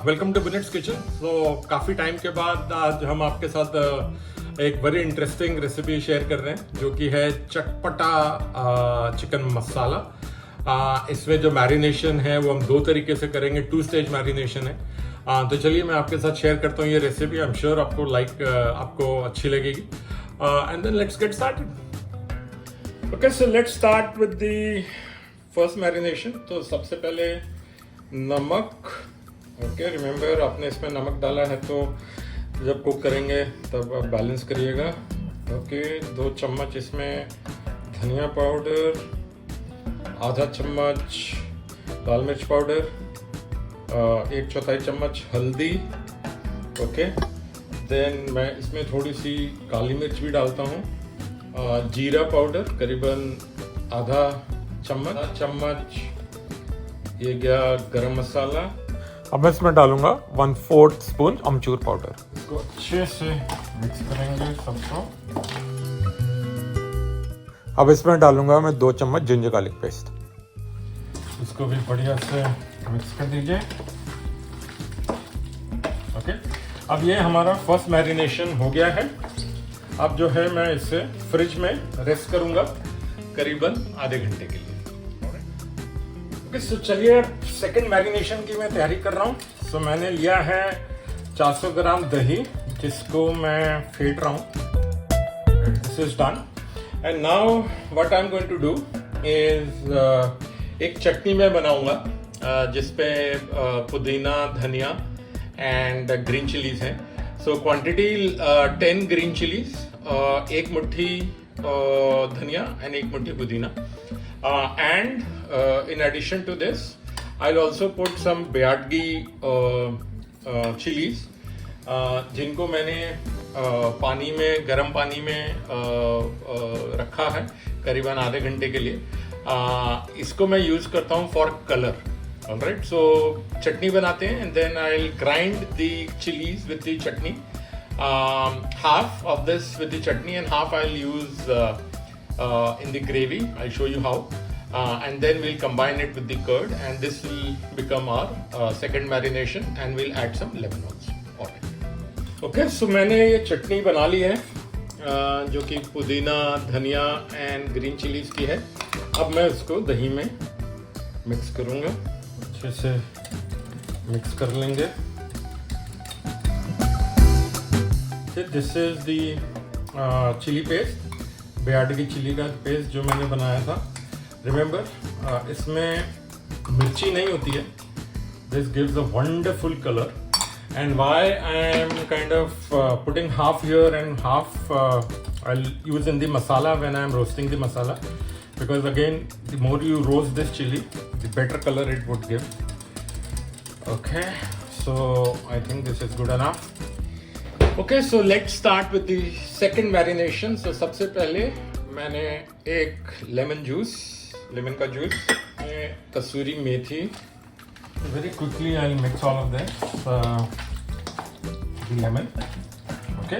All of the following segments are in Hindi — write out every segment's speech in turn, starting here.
Welcome to बुनेट्स kitchen. तो काफ़ी टाइम के बाद आज हम आपके साथ एक बड़ी इंटरेस्टिंग रेसिपी शेयर कर रहे हैं जो कि है चटपटा चिकन मसाला। इसमें जो मैरिनेशन है वो हम दो तरीके से करेंगे, 2 स्टेज मैरिनेशन है। तो चलिए मैं आपके साथ शेयर करता हूँ ये रेसिपी। आई एम श्योर आपको अच्छी लगेगी। And then let's get started. Okay, so let's start with the first marination. तो सबसे पहले नमक। ओके, रिमेंबर आपने इसमें नमक डाला है तो जब कुक करेंगे तब आप बैलेंस करिएगा। ओके, 2 चम्मच इसमें धनिया पाउडर, आधा चम्मच लाल मिर्च पाउडर, 1/4 चम्मच हल्दी। ओके, देन मैं इसमें थोड़ी सी काली मिर्च भी डालता हूँ। जीरा पाउडर करीबन आधा चम्मच ये गया गरम मसाला। अब मैं इसमें डालूंगा 1/4 स्पून अमचूर पाउडर। इसको अच्छे से मिक्स करेंगे सबको। अब इसमें डालूंगा मैं 2 चम्मच जिंजर गार्लिक पेस्ट। इसको भी बढ़िया से मिक्स कर दीजिए। ओके, अब ये हमारा फर्स्ट मैरिनेशन हो गया है। अब जो है मैं इसे फ्रिज में रेस्ट करूंगा करीबन आधे घंटे के लिए। तो चलिए सेकंड मैरिनेशन की मैं तैयारी कर रहा हूँ। सो मैंने लिया है 400 ग्राम दही, जिसको मैं फेंट रहा हूँ। This is done and now what I am going to do is एक चटनी मैं बनाऊंगा जिसपे पुदीना, धनिया एंड ग्रीन चिलीज हैं। सो क्वांटिटी 10 ग्रीन चिलीज, 1 मुट्ठी धनिया एंड 1 मुट्ठी पुदीना। In addition to this, I'll also put some Bayadgi chilies, जिनको मैंने गर्म पानी में रखा है करीबन आधे घंटे के लिए। इसको मैं यूज करता हूँ फॉर कलर। ऑलराइट, सो चटनी बनाते हैं and then I'll grind the chilies with the chutney. Half of this with the chutney and half I'll use in the gravy. I'll show you how. And then we'll combine it with the curd and this will become our second marination and we'll add some lemon also. Alright. Okay, so मैंने ये चटनी बना ली है जो कि पुदीना, धनिया एंड ग्रीन चिलीज की है। अब मैं इसको दही में मिक्स करूँगा। अच्छे से मिक्स कर लेंगे। This is the chilli paste, Byadgi chilli का पेस्ट जो मैंने बनाया था। रिमेंबर इसमें मिर्ची नहीं होती है। This gives a wonderful colour and why I am kind of putting half here and half I use in the masala when I am roasting the masala, because again the more you roast this chilli the better colour it would give. Okay, so I think this is good enough. Okay, so let's start with the second marination. So सबसे पहले मैंने एक लेमन का juice, kasuri methi. Very quickly I mix all of this the lemon. Okay,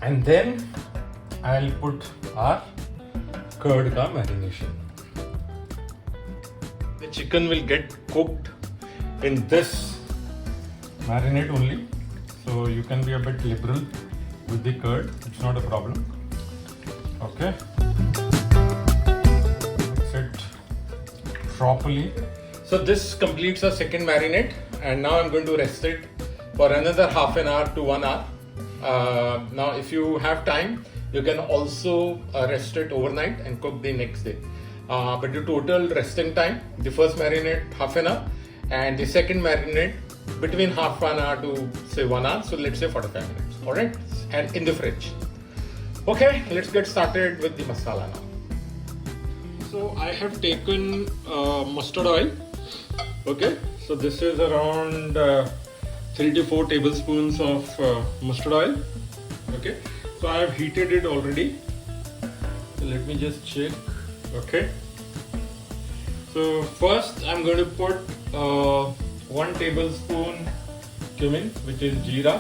and then I will put our curd का marination. The chicken will get cooked in this marinate only, so you can be a bit liberal with the curd, it's not a problem. Okay, mix it properly. So this completes our second marinade and now I'm going to rest it for another half an hour to 1 hour. Now if you have time you can also rest it overnight and cook the next day, but the total resting time, the first marinade half an hour and the second marinade between half an hour to say 1 hour, so let's say 45 minutes. All right, and in the fridge. Okay, let's get started with the masala now. So I have taken mustard oil. Okay, so this is around 3 to 4 tablespoons of mustard oil. Okay, so I have heated it already, so let me just check. Okay, so first I'm going to put 1 tablespoon cumin, which is jeera.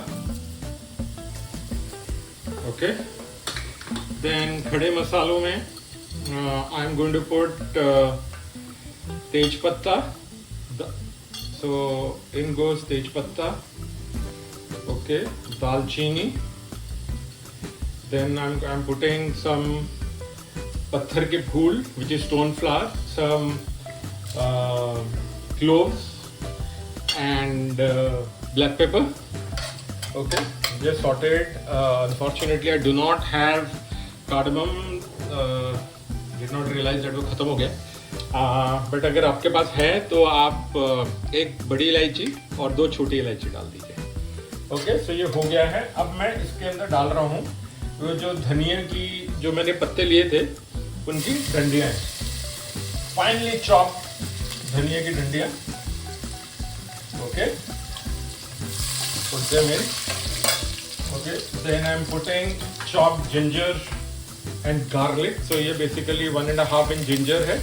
Okay, then khade masalo mein I am going to put tej patta, So in goes tej patta, okay, dalchini. Then I'm putting some patthar ke phool, which is stone flower, some cloves and black pepper. Okay, just saute it. Unfortunately, I do not have cardamom. Did not realize that वो खत्म हो गया. बट अगर आपके पास है तो आप एक बड़ी इलायची और 2 छोटी इलायची डाल दीजिए. ओके, सो ये हो गया है. अब मैं इसके अंदर डाल रहा हूँ वो जो धनिया की जो मैंने पत्ते लिए थे उनकी डंडियाँ हैं. फाइनली चॉप धनिया की डंडियाँ. Okay, put them in. Okay, then I'm putting chopped ginger and garlic. So ये basically 1.5 inch ginger है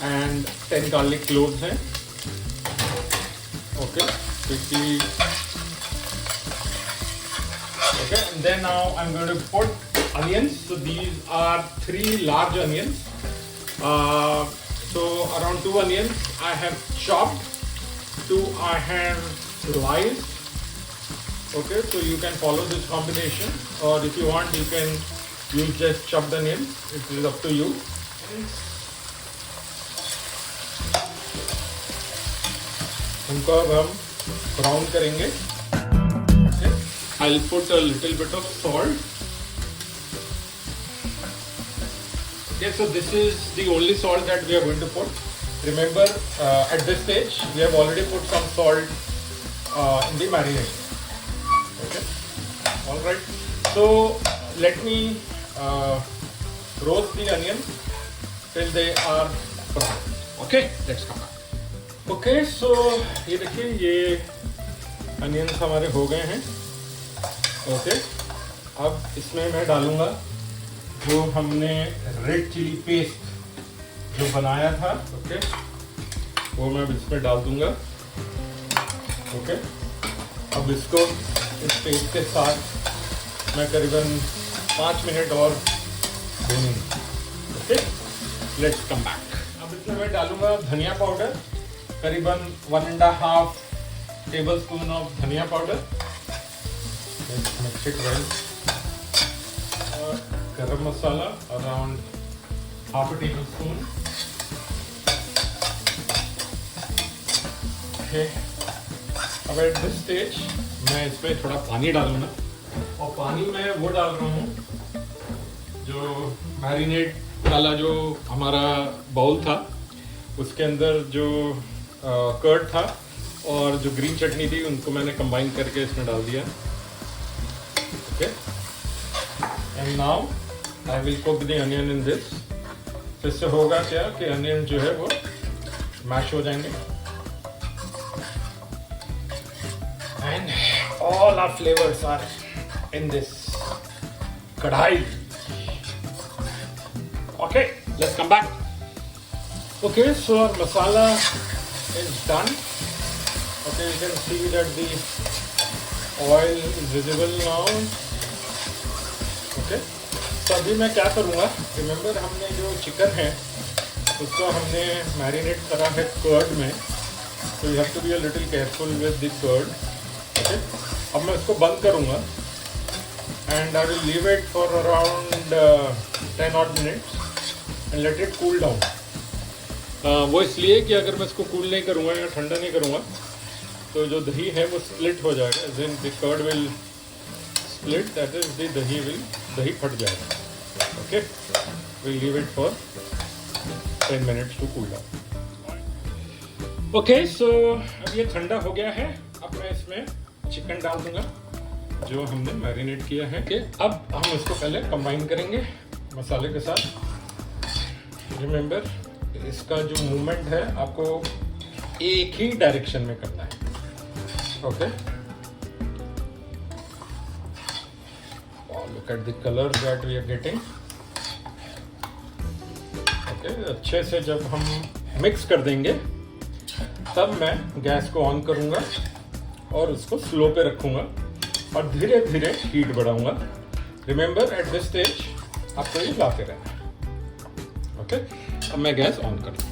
and 10 garlic cloves हैं. Okay, quickly. Okay, and then now I'm going to put onions. So these are 3 large onions. So around 2 onions I have chopped, 2 I have sliced. Okay, so you can follow this combination, or if you want you can use just chopped onions. It is up to you. उनको अब हम ब्राउन करेंगे. Okay, I'll put a little bit of salt. Okay, so this is the only salt that we are going to put. Remember, at this stage we have already put some salt in the marinade. Okay, all right. So let me roast the onions till they are brown. Okay, let's come back. Okay, so ये देखिए ये onions हमारे हो गए हैं. Okay, अब इसमें मैं डालूंगा जो हमने रेड चिली पेस्ट जो बनाया था. Okay, वो मैं इसमें डाल दूंगा. Okay, अब इसको इस पेस्ट के साथ मैं करीबन 5 मिनट और भूनूंगा. Okay, let's come back. अब इसमें मैं डालूंगा धनिया पाउडर, करीबन 1.5 tablespoon of dhania powder. Mix it well. और गरम मसाला अराउंड हाफ टेबलस्पून. ओके, अब एट दिस स्टेज मैं इसमें थोड़ा पानी डालूंगा. और पानी में वो डाल रहा हूँ जो मैरिनेट वाला जो हमारा बाउल था उसके अंदर जो कर्ड था और जो ग्रीन चटनी थी उनको मैंने कंबाइन करके इसमें डाल दिया. Okay, and now I will cook the onion in this. इससे होगा क्या कि अनियन जो है वो मैश हो जाएंगे and all our flavors are in this kadhai. Okay, let's come back. Okay, so our masala is done. Okay, you can see that the oil is visible now. Okay, तो अभी मैं क्या करूँगा, रिमेंबर हमने जो चिकन है उसको हमने मैरिनेट करा है कर्ड में. So you have to be a little careful with the curd. Okay, अब मैं इसको बंद करूँगा and I will leave it for around 10 odd minutes and let it cool down. वो इसलिए कि अगर मैं इसको कूल नहीं करूँगा या ठंडा नहीं करूँगा तो जो दही है वो स्प्लिट हो जाएगा. then the curd will split, that is the दही फट जाएगा. Okay, we'll leave it for 10 minutes to cool down. Okay, so अब ये ठंडा हो गया है. अब मैं इसमें चिकन डाल दूंगा जो हमने मैरिनेट किया है. कि अब हम इसको पहले कंबाइन करेंगे मसाले के साथ. रिमेंबर, इसका जो मूवमेंट है आपको एक ही डायरेक्शन में करना है. Okay, look at the colour that we are getting. Okay, अच्छे से जब हम मिक्स कर देंगे तब मैं गैस को ऑन करूंगा और उसको स्लो पे रखूंगा और धीरे धीरे हीट बढ़ाऊंगा. रिमेंबर, एट दिस स्टेज आपको ये लाते रहना है. ओके, अब मैं गैस ऑन कर दूँ.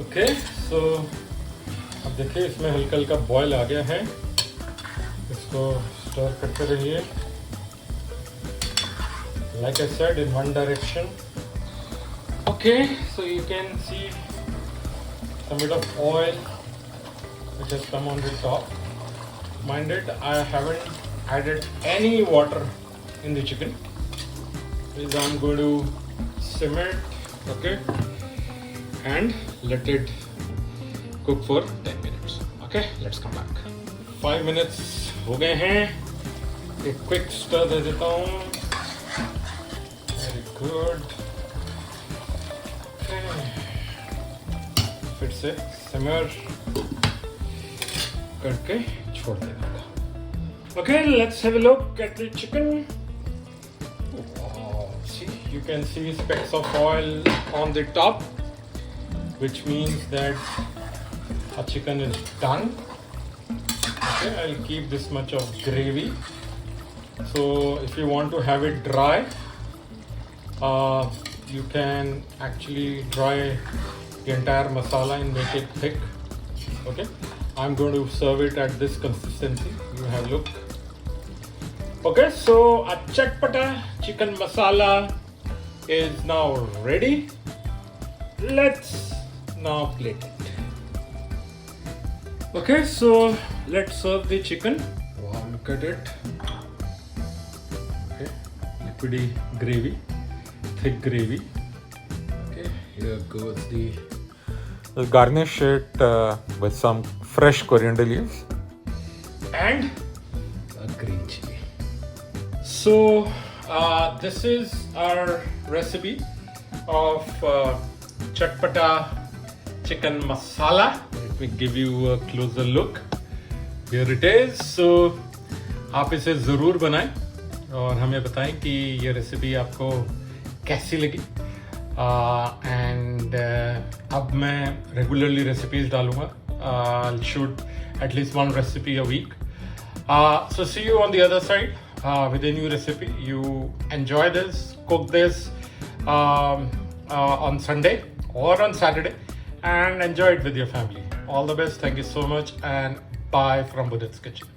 ओके सो अब देखिए इसमें हल्का हल्का बॉयल आ गया है, इसको स्टर करते रहिए like I said in one direction. Okay, so you can see a bit of oil which has come on the top. Mind it, I haven't added any water in the chicken. Is I'm going to simmer it, okay, and let it cook for 10 minutes. Okay, let's come back. 5 minutes हो गए हैं, एक quick stir दे देता हूँ. Very good. फिर से simmer करके छोड़ देना. Okay, let's have a look at the chicken. Wow, see, you can see specks of oil on the top, which means that our chicken is done. Okay, I'll keep this much of gravy. So if you want to have it dry, you can actually dry the entire masala and make it thick. Okay, I'm going to serve it at this consistency. You have a look. Okay, so a chatpata chicken masala is now ready. Let's now plate it. Okay, so let's serve the chicken. Wow, look at it. Okay, liquidy gravy, thick gravy. Okay, here goes the. We'll garnish it with some fresh coriander leaves and a green chili. So this is our recipe of chatpata chicken masala. Let me give you a closer look. Here it is. So आप इसे ज़रूर बनाएं और हमें बताएं कि ये रेसिपी आपको कैसी लगी. एंड अब मैं रेगुलरली रेसिपीज डालूंगा. I'll shoot at least one recipe a week. So see you on the other side with a new recipe. You enjoy this, cook this on Sunday or on Saturday and enjoy it with your family. All the best. Thank you so much and bye from Budit's Kitchen.